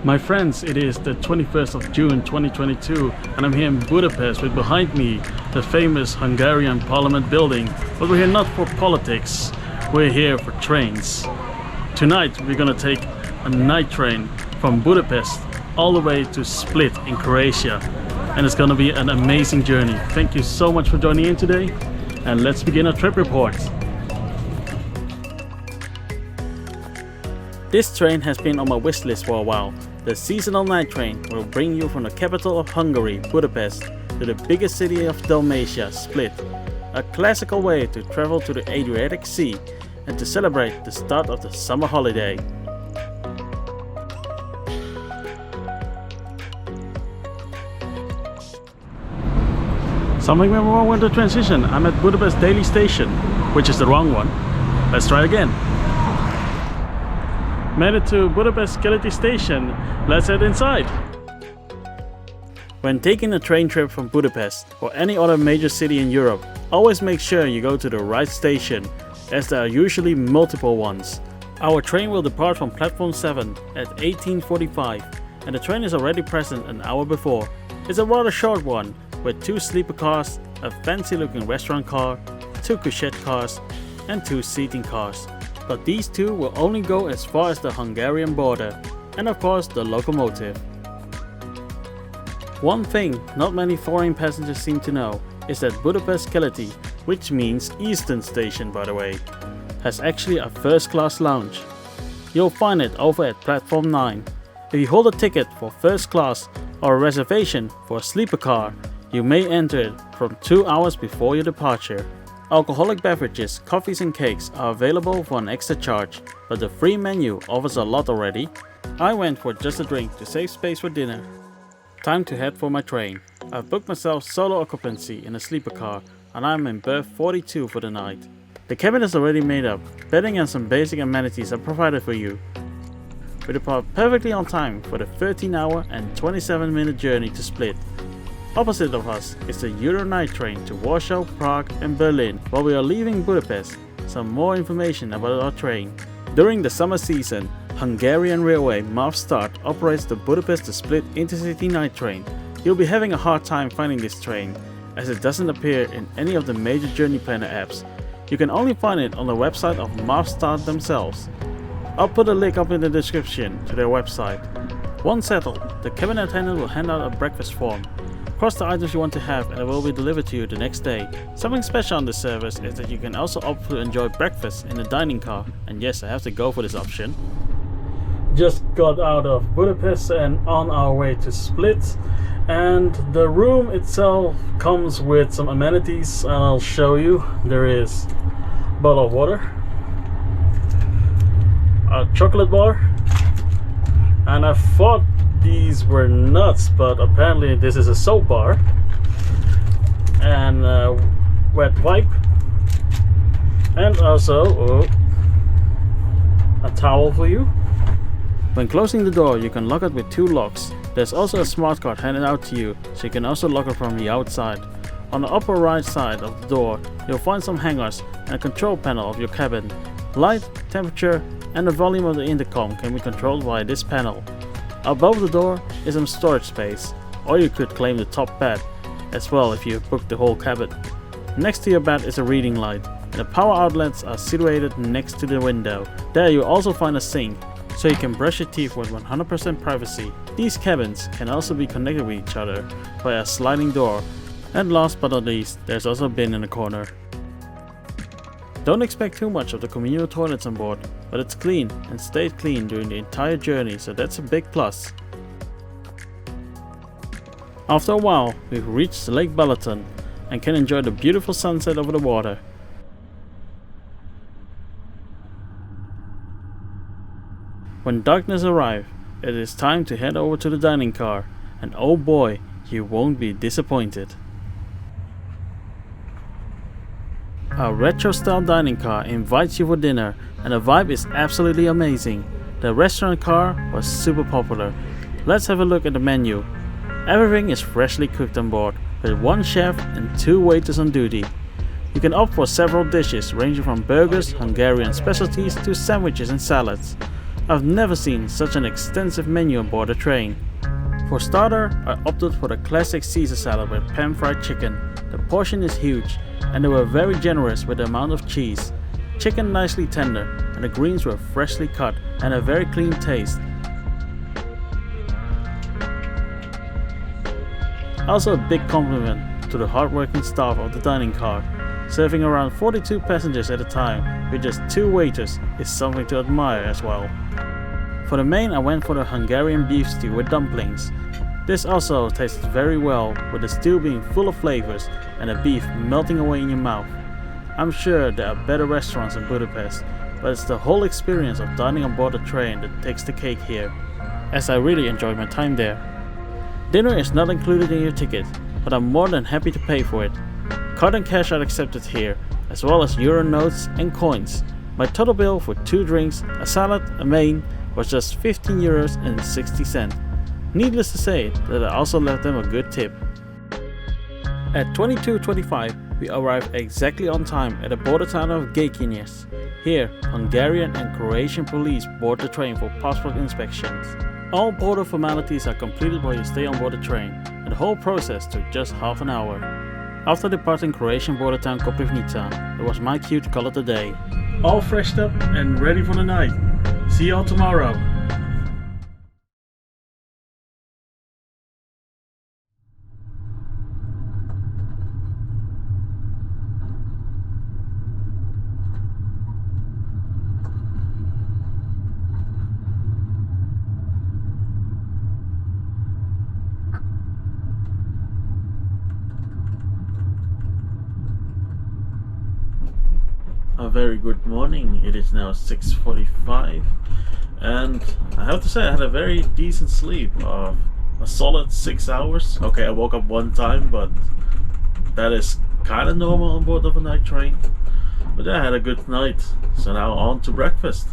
My friends, it is the 21st of June 2022 and I'm here in Budapest with behind me the famous Hungarian Parliament building. But we're here not for politics, we're here for trains. Tonight we're gonna take a night train from Budapest all the way to Split in Croatia. And it's gonna be an amazing journey. Thank you so much for joining in today and let's begin our trip report. This train has been on my wish list for a while. The seasonal night train will bring you from the capital of Hungary, Budapest, to the biggest city of Dalmatia, Split. A classical way to travel to the Adriatic Sea and to celebrate the start of the summer holiday. Something went wrong with the transition. I'm at Budapest Daily Station, which is the wrong one. Let's try again. Made it to Budapest Keleti station. Let's head inside. When taking a train trip from Budapest or any other major city in Europe, always make sure you go to the right station, as there are usually multiple ones. Our train will depart from platform 7 at 18:45 and the train is already present an hour before. It's a rather short one with 2 sleeper cars, a fancy looking restaurant car, 2 couchette cars and 2 seating cars. But these 2 will only go as far as the Hungarian border, and of course the locomotive. One thing not many foreign passengers seem to know is that Budapest Keleti, which means Eastern Station by the way, has actually a first class lounge. You'll find it over at platform 9. If you hold a ticket for first class or a reservation for a sleeper car, you may enter it from 2 hours before your departure. Alcoholic beverages, coffees and cakes are available for an extra charge, but the free menu offers a lot already. I went for just a drink to save space for dinner. Time to head for my train. I've booked myself solo occupancy in a sleeper car and I'm in berth 42 for the night. The cabin is already made up, bedding and some basic amenities are provided for you. We depart perfectly on time for the 13-hour and 27-minute journey to Split. Opposite of us is the Euro night train to Warsaw, Prague and Berlin. While we are leaving Budapest, some more information about our train. During the summer season, Hungarian Railway MAV-START operates the Budapest to Split Intercity night train. You'll be having a hard time finding this train, as it doesn't appear in any of the major journey planner apps. You can only find it on the website of MAV-START themselves. I'll put a link up in the description to their website. Once settled, the cabin attendant will hand out a breakfast form. Cross the items you want to have and it will be delivered to you the next day. Something special on this service is that you can also opt to enjoy breakfast in the dining car, and yes, I have to go for this option. Just got out of Budapest and on our way to Split, and the room itself comes with some amenities. I'll show you. There is a bottle of water, a chocolate bar, and I thought these were nuts, but apparently this is a soap bar, and a wet wipe, and also a towel for you. When closing the door, you can lock it with 2 locks. There's also a smart card handed out to you, so you can also lock it from the outside. On the upper right side of the door, you'll find some hangers and a control panel of your cabin. Light, temperature and the volume of the intercom can be controlled via this panel. Above the door is some storage space, or you could claim the top bed as well if you have booked the whole cabin. Next to your bed is a reading light, and the power outlets are situated next to the window. There you also find a sink, so you can brush your teeth with 100% privacy. These cabins can also be connected with each other via a sliding door. And last but not least, there's also a bin in the corner. Don't expect too much of the communal toilets on board, but it's clean and stayed clean during the entire journey, so that's a big plus. After a while, we've reached Lake Balaton and can enjoy the beautiful sunset over the water. When darkness arrives, it is time to head over to the dining car, and oh boy, you won't be disappointed. A retro-style dining car invites you for dinner and the vibe is absolutely amazing. The restaurant car was super popular. Let's have a look at the menu. Everything is freshly cooked on board, with 1 chef and 2 waiters on duty. You can opt for several dishes ranging from burgers, Hungarian specialties to sandwiches and salads. I've never seen such an extensive menu on board a train. For starter, I opted for the classic Caesar salad with pan-fried chicken. The portion is huge and they were very generous with the amount of cheese. Chicken nicely tender and the greens were freshly cut and a very clean taste. Also a big compliment to the hardworking staff of the dining car. Serving around 42 passengers at a time with just 2 waiters is something to admire as well. For the main, I went for the Hungarian beef stew with dumplings. This also tasted very well, with the stew being full of flavors and the beef melting away in your mouth. I'm sure there are better restaurants in Budapest, but it's the whole experience of dining on board a train that takes the cake here, as I really enjoyed my time there. Dinner is not included in your ticket, but I'm more than happy to pay for it. Card and cash are accepted here, as well as euro notes and coins. My total bill for 2 drinks, a salad, a main, was just 15 euros and 60 cents. Needless to say that I also left them a good tip. At 22:25 we arrived exactly on time at the border town of Gaykiness. Here, Hungarian and Croatian police board the train for passport inspections. All border formalities are completed while you stay on board the train, and the whole process took just half an hour. After departing Croatian border town Koprivnica, it was my cue to call it a day. All freshed up and ready for the night. See y'all tomorrow. A very good morning. It is now 6:45 and I have to say I had a very decent sleep of a solid 6 hours. Okay, I woke up one time, but that is kind of normal on board of a night train. But I had a good night, so now on to breakfast.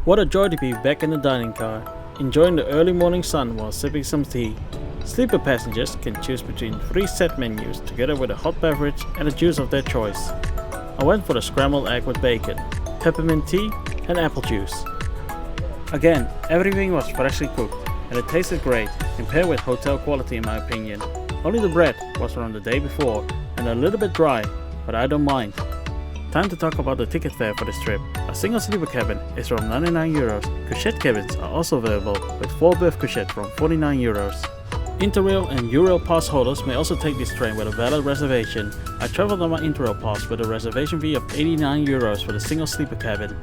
What a joy to be back in the dining car, enjoying the early morning sun while sipping some tea. Sleeper passengers can choose between 3 set menus together with a hot beverage and a juice of their choice. I went for the scrambled egg with bacon, peppermint tea and apple juice. Again, everything was freshly cooked and it tasted great, compared with hotel quality in my opinion. Only the bread was from the day before and a little bit dry, but I don't mind. Time to talk about the ticket fare for this trip. A single sleeper cabin is from 99 euros. Couchette cabins are also available with 4 berth couchette from 49 euros. Interrail and Eurail pass holders may also take this train with a valid reservation. I traveled on my Interrail pass with a reservation fee of 89 euros for the single sleeper cabin.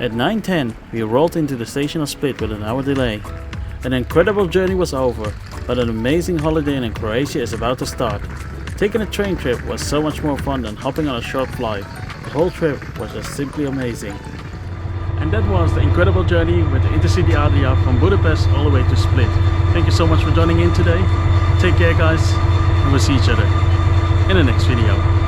At 9:10 we rolled into the station of Split with an hour delay. An incredible journey was over, but an amazing holiday in Croatia is about to start. Taking a train trip was so much more fun than hopping on a short flight. The whole trip was just simply amazing. And that was the incredible journey with the Intercity Adria from Budapest all the way to Split. Thank you so much for joining in today. Take care guys, and we'll see each other in the next video.